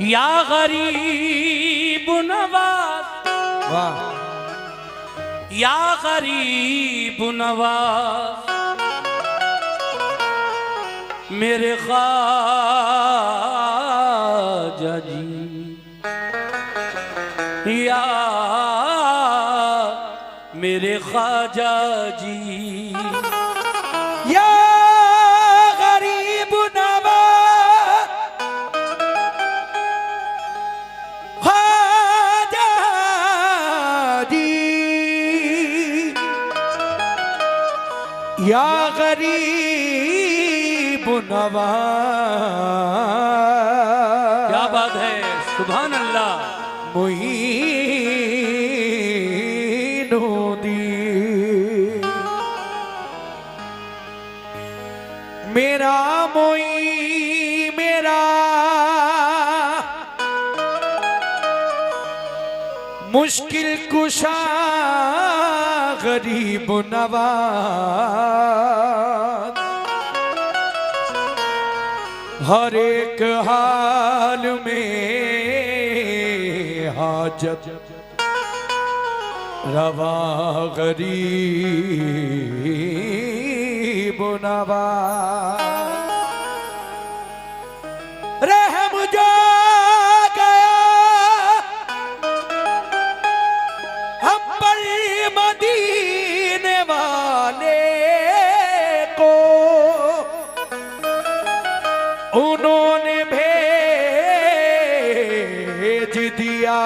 या गरीब नवाज, वाह, या गरीब नवाज मेरे ख्वाजा जी, या मेरे ख्वाजा जी, या गरीब नवाज ख्वाजा जी, या गरीब नवाज। क्या बात है, सुभान अल्लाह। मोइनुद्दीन मेरा मेरा मुश्किल कुशा गरीब नवाज, हर एक हाल में हाजत रवा गरीब नवाज। रहम जो गया हम पर मदीने वाले को, उन्होंने भेज दिया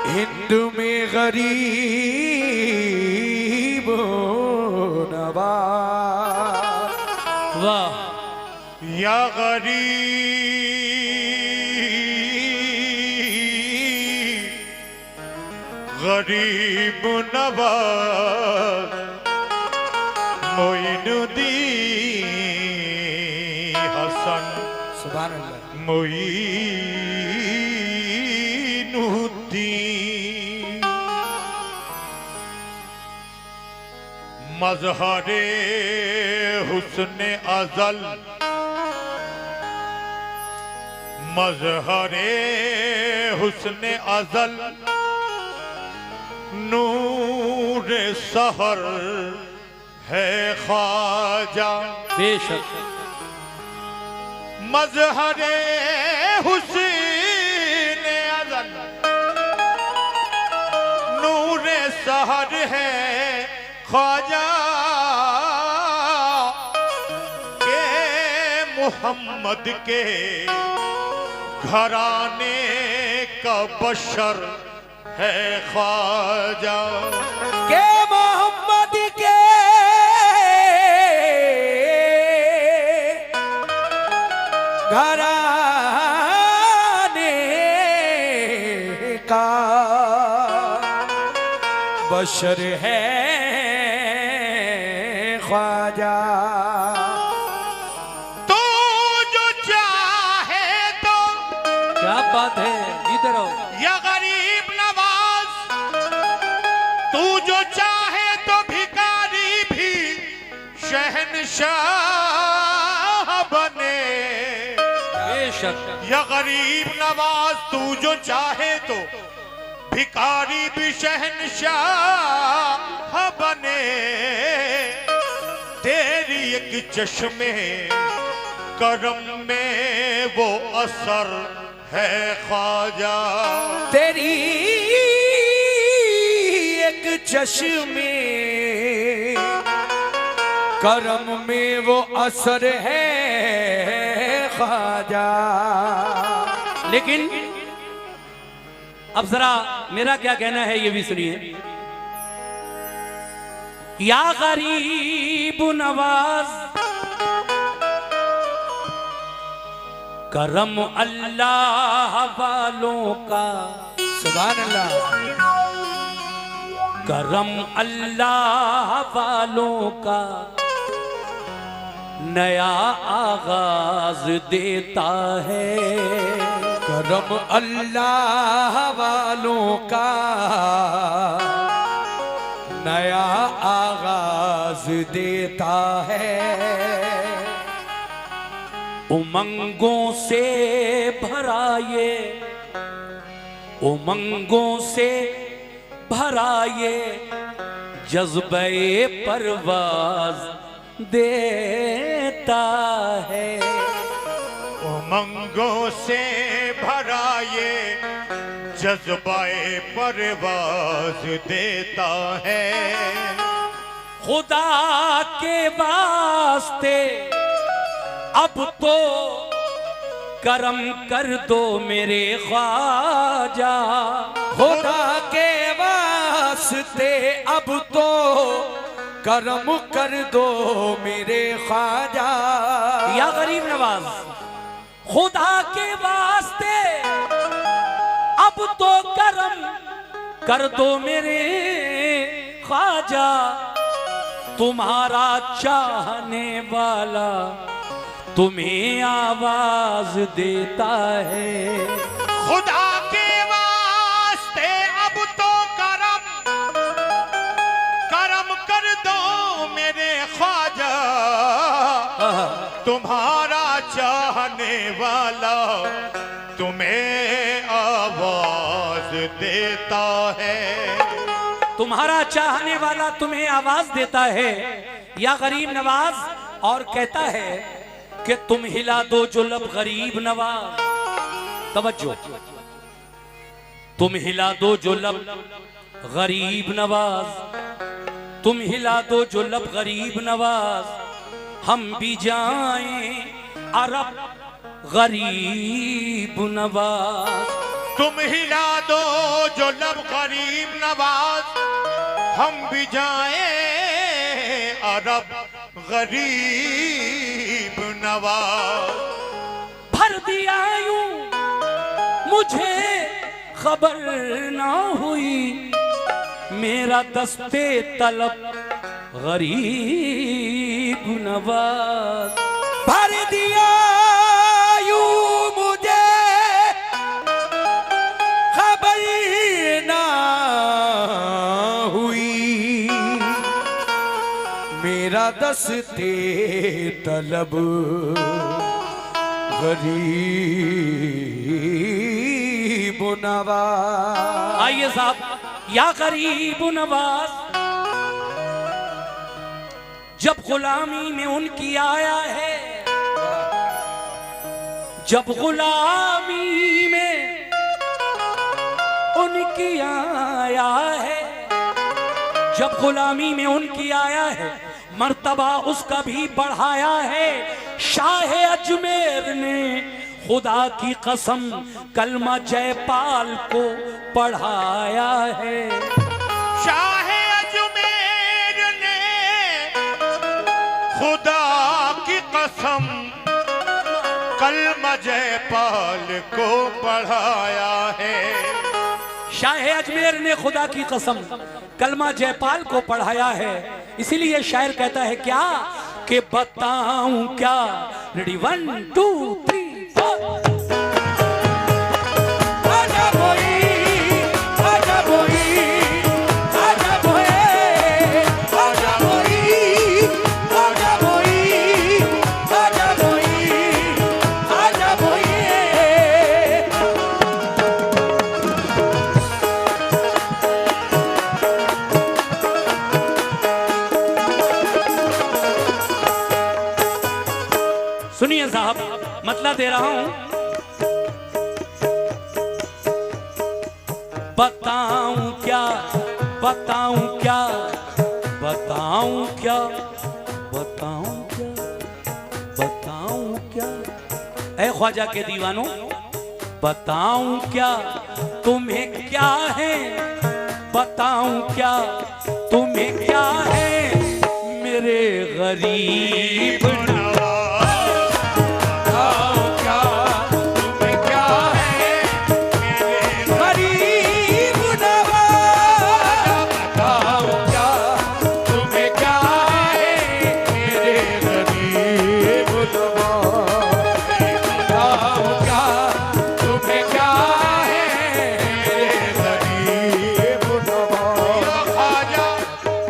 हिंद में गरीब नवाज। वाह, या गरीब नवाज मोइनुद्दीन हसन, सुभान अल्लाह। मोइनुद्दीन मजहरे हुस्ने अज़ल, मजहरे हुस्ने अज़ल नूर सहर है ख्वाजा। बेशक मजहरे हुस्ने अज़ल नूर सहर है ख्वाजा के मोहम्मद के घराने का बशर है ख्वाजा। के मोहम्मद के घराने का बशर है ख्वाजा। तो जो चाहे तो क्या बात है, इधर आओ। या गरीब नवाज, तू जो चाहे तो भिखारी भी शहंशाह बने। बेशक या गरीब नवाज, तू जो चाहे तो भिखारी भी शहंशाह बने। तेरी एक चश्मे करम में वो असर है ख्वाजा। तेरी एक चश्मे करम में वो असर है ख्वाजा। लेकिन अब जरा मेरा क्या कहना है ये भी सुनिए। या गरीब नवाज करम अल्लाह वालों का, सुभान अल्लाह। करम अल्लाह वालों का नया आगाज देता है। करम अल्लाह वालों का नया आगाज देता है। उमंगों से भरा ये, उमंगों से भरा ये जज्बे परवाज देता है। उमंगों से भरा ये जज्बाए परवाज देता है। खुदा के वास्ते अब तो करम कर दो मेरे ख्वाजा। खुदा के वास्ते अब तो करम कर दो मेरे ख्वाजा। या गरीब नवाज, खुदा के वास्ते अब तो करम कर दो मेरे ख्वाजा। तुम्हारा चाहने वाला तुम्हें आवाज देता है। खुदा के वास्ते अब तो करम कर दो मेरे ख्वाजा। तुम्हारा चाहने वाला तुम्हें आवाज देता है। तुम्हारा चाहने वाला तुम्हें आवाज देता है। या गरीब नवाज और कहता है कि तुम हिला दो जो लब गरीब नवाज। तवज्जो, तुम हिला दो जो लब गरीब नवाज, तुम हिला दो जो लब गरीब नवाज। हम भी जाएं अरब गरीब नवाज। तुम हिला दो जो लब गरीब नवाज, हम भी जाएं अरब गरीब नवाज। भर दिया यूं मुझे खबर ना हुई, मेरा दस्ते तलब गरीब नवाज। भर दिया यूं मुझे खबर ना हुई, मेरा दस्ते तलब गरीब नवाज। आइए साहब, या गरीब नवाज, जब गुलामी में उनकी आया है, जब गुलामी में उनकी आया है, जब गुलामी में उनकी आया है, मर्तबा उसका भी बढ़ाया है। शाह अजमेर ने खुदा की कसम कलमा जयपाल को पढ़ाया है। शाह अजमेर ने खुदा की कसम कलमा जयपाल को पढ़ाया है। शाह अजमेर ने खुदा की कसम कलमा जयपाल को पढ़ाया है। इसीलिए शायर कहता है क्या कि बताऊं क्या। रेडी 1 2 3 4। आजा बोई, आजा बोई, आजा बोई, आजा बोई, आजा बोई, आजा बोई, आजा बोई। सुनिए साहब, मतलब दे रहा हूं। बताऊं क्या, बताऊं क्या, बताऊं क्या, बताऊं क्या, बताऊं क्या। ऐ ख्वाजा के दीवानों, बताऊं क्या तुम्हें क्या है, बताऊं क्या तुम्हें क्या है मेरे गरीब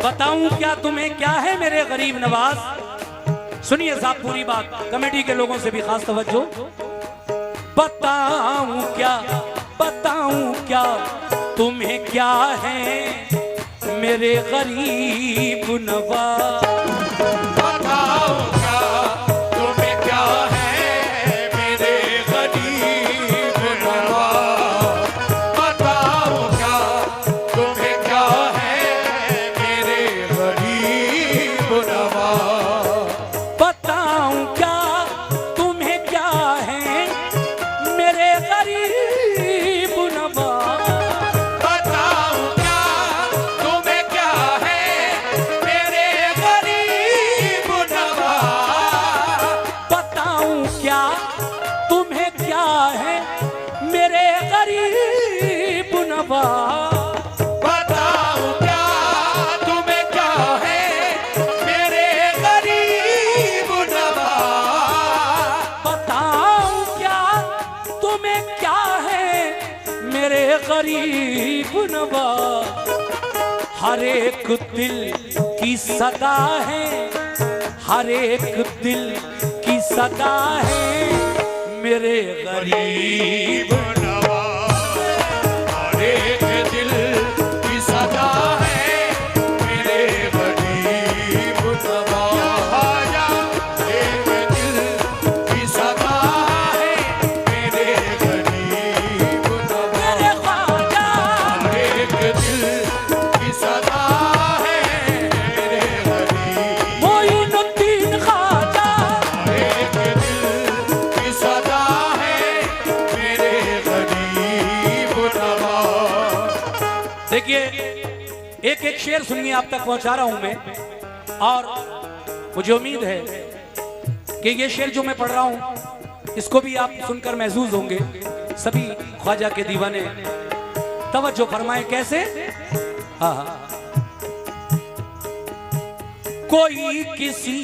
बताऊं क्या तुम्हें क्या है मेरे गरीब नवाज। सुनिए साहब पूरी बात, कमेटी के लोगों से भी खास तवज्जो। बताऊं क्या तुम्हें क्या है मेरे गरीब नवाज। बताओ क्या तुम्हें क्या है मेरे गरीब नवाज। बताओ क्या तुम्हें क्या है मेरे गरीब नवाज। बताऊं क्या तुम्हें क्या है मेरे गरीब नवाज। बताओ क्या तुम्हें क्या है मेरे गरीब नवाज। बताऊं क्या तुम्हें क्या है मेरे गरीब नवाज। बताओ क्या तुम्हें क्या है मेरे गरीब नवाज। बताऊं क्या तुम्हें क्या है मेरे गरीब नवाज। हर एक दिल की सदा है, हर एक दिल की सदा है मेरे गरीब। गरीब नवाज। हर एक दिल की सदा है मेरे गरीब नवाज। एक दिल की सदा है मेरे गरीब नवाज। मेरे ख्वाजा एक दिल की सदा है मेरे गरीब। मोइनुद्दीन ख्वाजा। एक दिल की सदा है मेरे गरीब नवाज। देखिए एक एक शेर सुनिए, आप तक पहुंचा रहा हूं मैं, और मुझे उम्मीद है कि ये शेर जो मैं पढ़ रहा हूं इसको भी आप सुनकर महसूस होंगे। सभी ख्वाजा के दीवाने तवज्जो फरमाएं। कैसे? हाँ हाँ। कोई किसी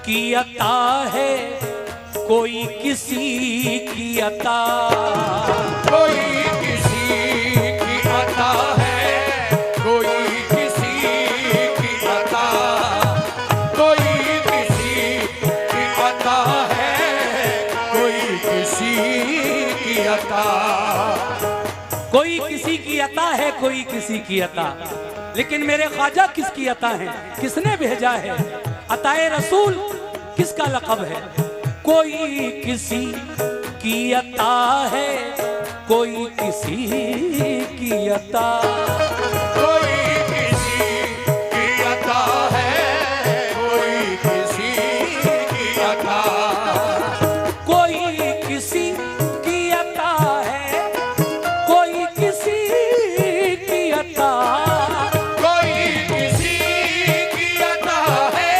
की अता है, कोई किसी की अता। कोई किसी की अता है, कोई किसी की अता। कोई किसी की अता है, कोई किसी की अता। कोई किसी की अता है, कोई किसी की अता, लेकिन मेरे ख्वाजा किसकी अता है, किसने भेजा है? अताए रसूल किसका लक़ब है? कोई किसी की अता है, कोई किसी की अता। कोई किसी की अता है, कोई किसी की अता। कोई किसी की अता है, कोई किसी की अता। कोई किसी की अता है,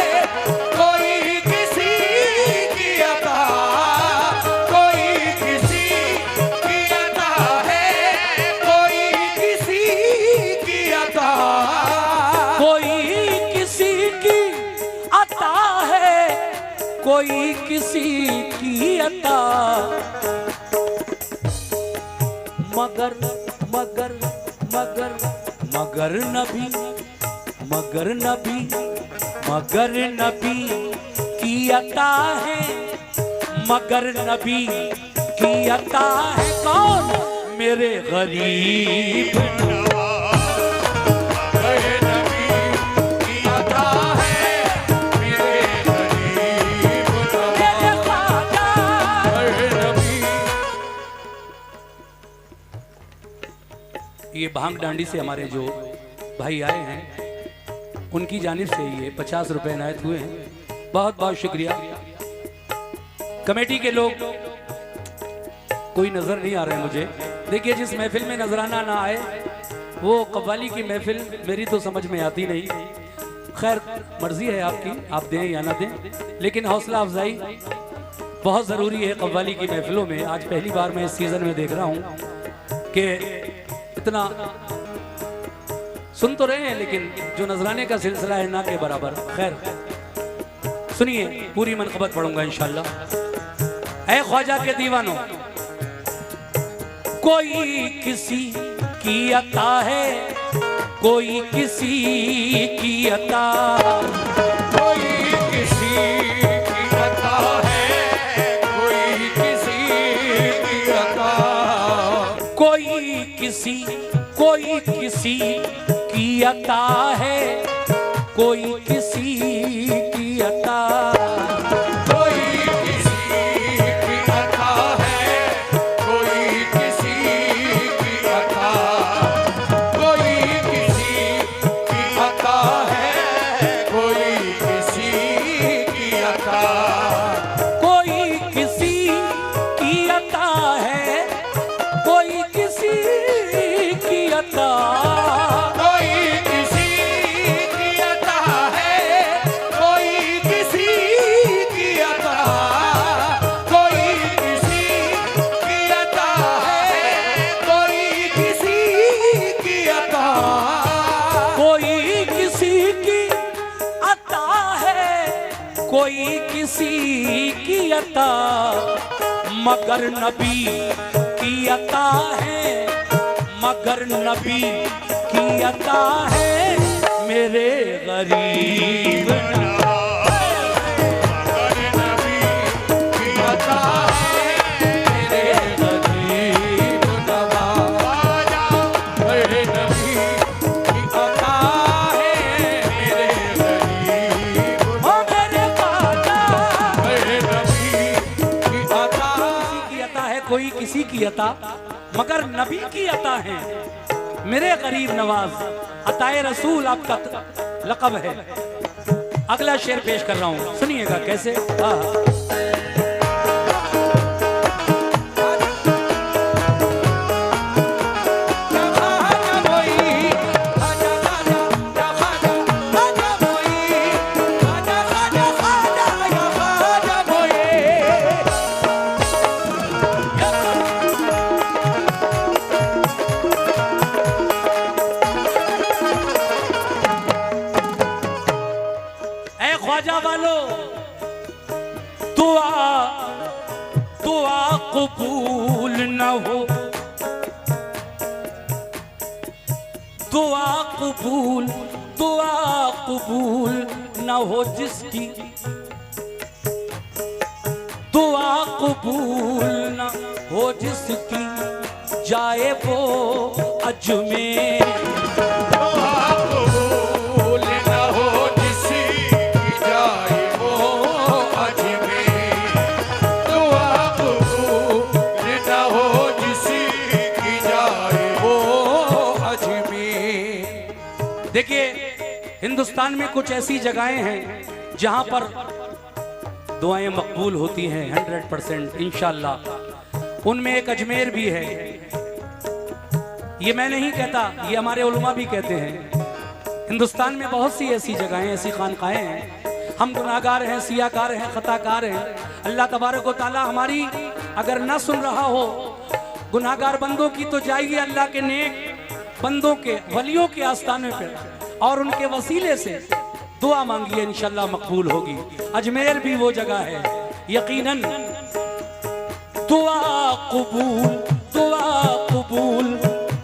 कोई किसी की अता। कोई किसी की अता है, कोई किसी की अता। कोई किसी की अता है, कोई किसी की अता। मगर मगर मगर मगर नबी, मगर नबी, मगर नबी की अता है, मगर नबी की अता है कौन? मेरे गरीब मेरे नबी की अता है, मेरे गरीब मेरे ख्वाजा। मेरे नबी। ये भांग डांडी से हमारे जो भाई आए हैं उनकी जानिब से ये 50 रुपए इनायत हुए हैं। बहुत बहुत शुक्रिया। कमेटी के लोग कोई नजर नहीं आ रहे हैं मुझे। देखिए जिस महफिल में नजराना ना आए वो कव्वाली की महफिल मेरी तो समझ में आती नहीं। खैर मर्जी है आपकी, आप दें या ना दें, लेकिन हौसला अफजाई बहुत ज़रूरी है कव्वाली की महफिलों में। आज पहली बार मैं इस सीज़न में देख रहा हूँ कि इतना सुन तो रहे हैं लेकिन जो नजराने का सिलसिला है ना के बराबर। खैर सुनिए पूरी मनक़बत पढ़ूंगा इंशाल्लाह। ऐ ख्वाजा के दीवानों, कोई किसी की अता है, कोई किसी की अता। कोई अता है, कोई किसी की अता, कोई किसी की अता है, कोई किसी की अता, कोई किसी की अता है, कोई किसी की अता, कोई किसी की अता है, कोई किसी की अता, कोई किसी की अता है, कोई किसी की अता, कोई किसी की अता है, कोई किसी की अता, कोई किसी की अता है, कोई किसी की अता, मगर नबी की अता है, मगर नबी की अता है, मेरे गरीब मगर नबी की अता है, मेरे गरीब नवाज, मेरे नबी की अता है, मेरे गरीब, ओ मेरे ख्वाजा। मेरे नबी की अता, की अता है, कोई किसी की अता, मगर नबी की अता है, मेरे गरीब नवाज। अताए रसूल आपका लक़ब है। अगला शेर पेश कर रहा हूं, सुनिएगा कैसे। ऐ ख्वाजा वालो, दुआ दुआ कबूल न हो, दुआ कबूल, दुआ कबूल न हो जिसकी, दुआ कबूल न हो जिसकी, जाए वो अजमेर। कबूल न हो जिसकी जाए वो अजमेर, दुआ कबूल न हो जिसकी जाए वो अजमेर। देखिए, हिंदुस्तान में कुछ ऐसी जगहें हैं जहां पर दुआएं मकबूल होती हैं 100% इंशाअल्लाह। उनमें एक अजमेर भी है। ये मैं नहीं कहता, ये हमारे उलमा भी कहते हैं। हिंदुस्तान में बहुत सी ऐसी जगहें, ऐसी खानकाएं हैं। हम गुनाहगार हैं, सियाकार हैं, खताकार हैं। अल्लाह तबारक व तआला हमारी अगर ना सुन रहा हो गुनाहगार बंदों की, तो जाइए अल्लाह के नेक बंदों के, वलियों के आस्थाने पे और उनके वसीले से दुआ मांगिए, इंशाअल्लाह मकबूल होगी। अजमेर भी वो जगह है यकीनन। दुआ कबूल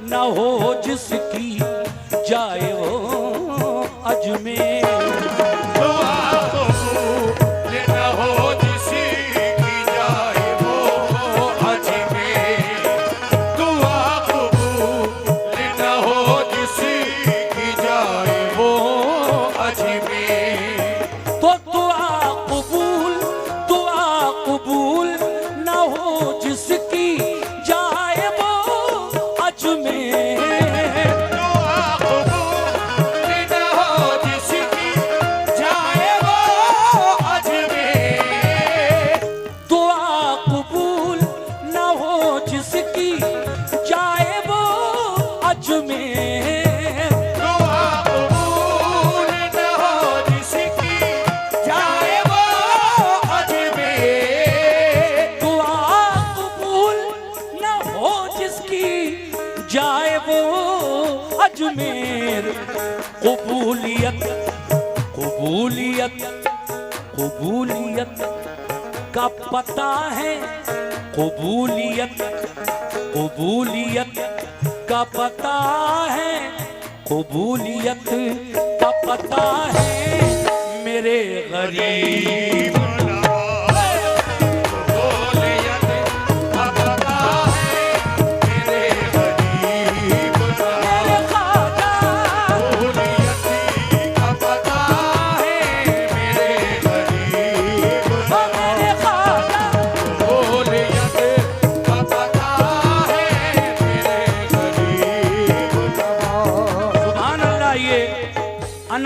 न हो जिसकी, जाए वो अजमेर। दुआ कबूल न हो जिसकी जाए वो अजमेर, दुआ कबूल न हो जिसकी जाए वो अजमेर। तो दुआ कबूल न हो जिसकी, जाए वो अजमेर। दुआ कबूल न हो जिसकी जाए वो अजमेर, दुआ कबूल न हो जिसकी, जाए वो अजमेर। दुआ कबूल न हो जिसकी जाए वो अजमेर, दुआ कबूल न हो जिसकी, जाए वो अजमेर। कबूलियत कबूलियत कबूलियत का पता है, कबूलियत कबूलियत का पता है, कबूलियत का पता है, मेरे गरीब कबूलियत का पता है, मेरे गरीब मेरे ख्वाजा। कबूलियत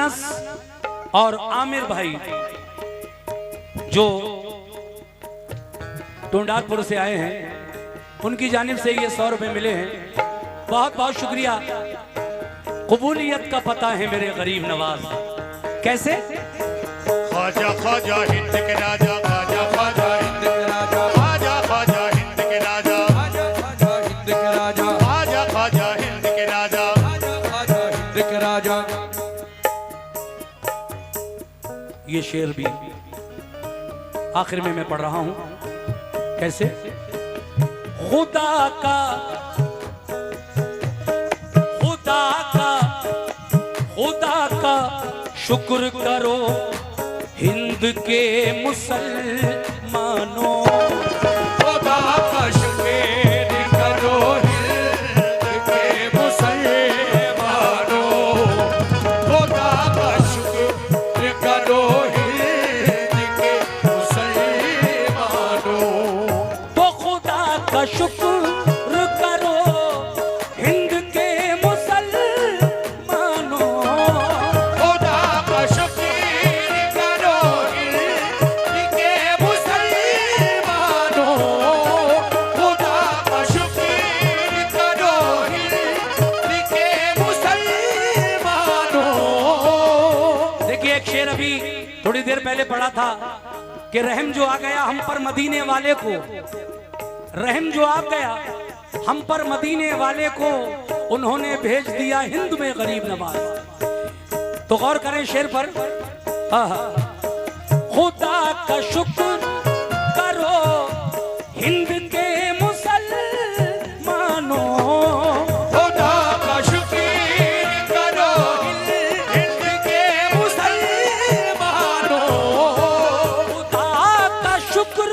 अनस और आमिर भाई जो टोंडारपुर से आए हैं, उनकी जानिब से ये 100 रुपए मिले हैं। बहुत बहुत शुक्रिया। कबूलियत का पता है मेरे गरीब नवाज। कैसे? ख्वाजा ख्वाजा हिंद के राजा, ख्वाजा ख्वाजा हिंद के राजा, ख्वाजा ख्वाजा हिंद के राजा, ख्वाजा ख्वाजा हिंद के राजा, ख्वाजा ख्वाजा हिंद के राजा, ख्वाजा हिंद के राजा। ये शेर भी आखिर में मैं पढ़ रहा हूं। कैसे? खुदा का खुदा का खुदा का शुक्र करो हिंद के मुसलमानों। खुदा का शुक्र करो हिंद के मुसलमानों, खुदा का शुक्र करो हिंद के मुसलमानों। तो खुदा का शुक्र करो हिंद के मुसलमानों। खुदा का शुक्र करो हिंद के मुसलमानों, खुदा का शुक्र करो हिंद के मुसलमानों। देखिए एक शेर अभी थोड़ी देर पहले पढ़ा था कि रहम जो आ गया हम पर मदीने वाले को, रहम जो आ गया हम पर मदीने वाले को, उन्होंने भेज दिया हिंद में गरीब नवाज। तो गौर करें शेर पर। आहा। खुदा का शुक्र करो हिंद के मुसलमानों। खुदा का शुक्र करो हिंद के मुसलमानों, खुदा का शुक्र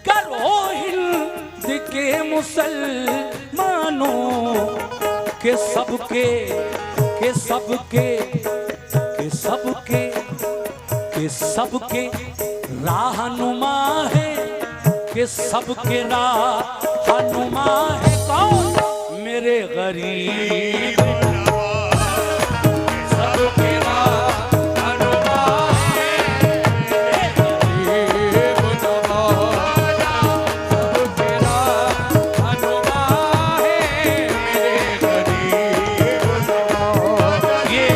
करो हिंद के मुसलमानों के सबके के सबके के सबके के सबके राहनुमा है, के सबके राहनुमा है कौन? मेरे गरीब सबके राहनुमा है गरीब नवाज, सबके राहनुमा है मेरे गरीब नवाज। ये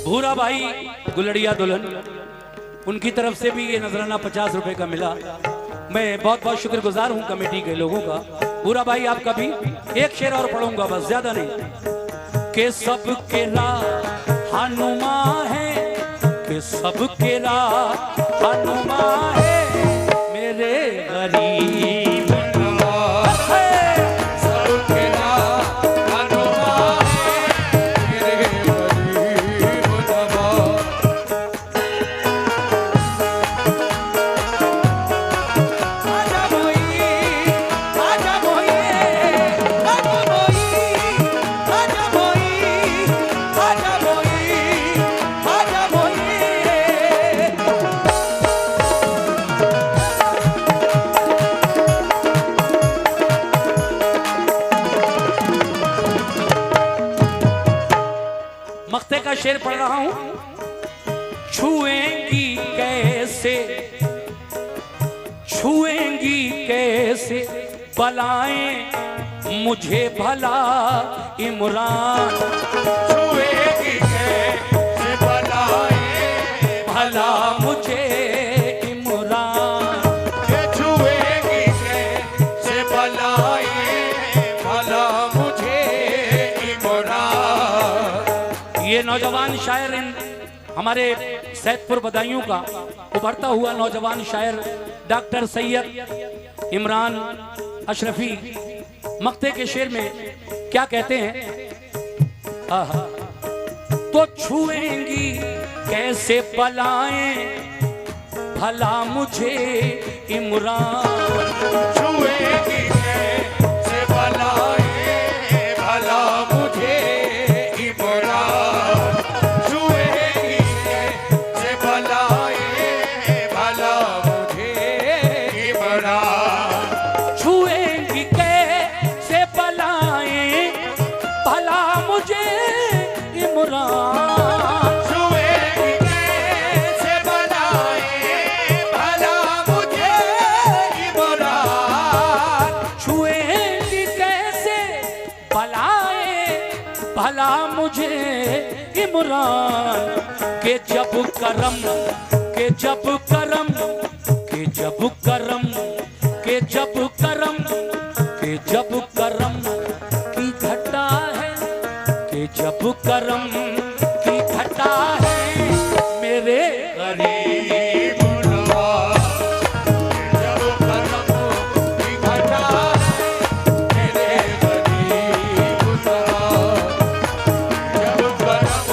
भूरा भाई गुलड़िया दुल्हन, उनकी तरफ से भी ये नजराना 50 रुपए का मिला। मैं बहुत बहुत शुक्रगुजार हूं कमेटी के लोगों का। भूरा भाई आपका भी एक शेर और पढ़ूंगा, बस ज्यादा नहीं। के सबके राहनुमा है, के सबके राहनुमा है मेरे गरीब नवाज। सबके राहनुमा है मेरे गरीब नवाज। आजा मोई, आजा मोई, आजा मोई, आजा मोई, आजा मोई, आजा मोई। मख्ते का शेर पढ़ रहा हूं। छुएंगी कैसे, छुएंगी कैसे बलाएं मुझे भला इमरान। छुएगी कैसे बलाएं भला मुझे इमरान। ये छुएगी कैसे बलाएं भला मुझे इमरान। ये नौजवान शायर हमारे सैदपुर बदायूं का उभरता हुआ नौजवान शायर डॉक्टर सैयद इमरान अशरफी मक्ते के शेर में क्या कहते हैं? आहा। तो छुएंगी कैसे बलाएं भला मुझे इमरान। छुएगी कैसे बलाएं भला मुझे इमरान। छुएगी कैसे बलाएं भला मुझे इमरान। छुएंगी कैसे बलाएं भला मुझे इमरान। इमरान के जब करम के जब करम के जब करम के जब करम के जब करम की घटा है के जब करम की घटा है मेरे गरीब नवाज जब करम की घटा है मेरे गरीब नवाज जब करम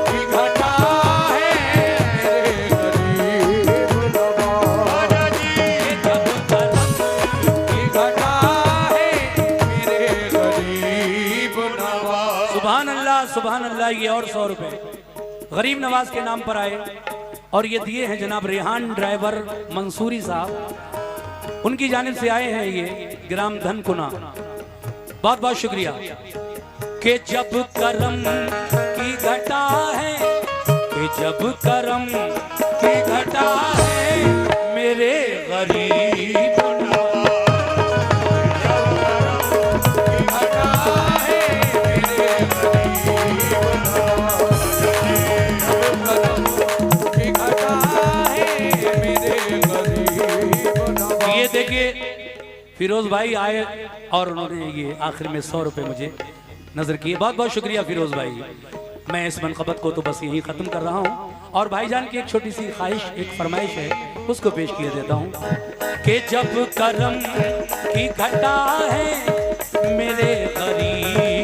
की घटा है मेरे गरीब नवाज जी जब करम की घटा है मेरे गरीब नवाज सुभान अल्लाह ये और 100 रुपए गरीब नवाज के नाम पर आए और ये दिए हैं जनाब रेहान ड्राइवर मंसूरी साहब, उनकी जानिब से आए हैं ये ग्राम धनकुना। बहुत बहुत शुक्रिया। के जब करम की घटा है के जब करम की घटा है मेरे गरीब ये देखिए फिरोज भाई आए और उन्होंने ये आखिर में 100 रुपए मुझे नजर किए। बहुत बहुत शुक्रिया फिरोज भाई। मैं इस मनकबत को तो बस यही खत्म कर रहा हूँ और भाईजान की एक छोटी सी ख्वाहिश एक फरमाइश है उसको पेश किए देता हूँ कि जब करम की घटा है मेरे गरीब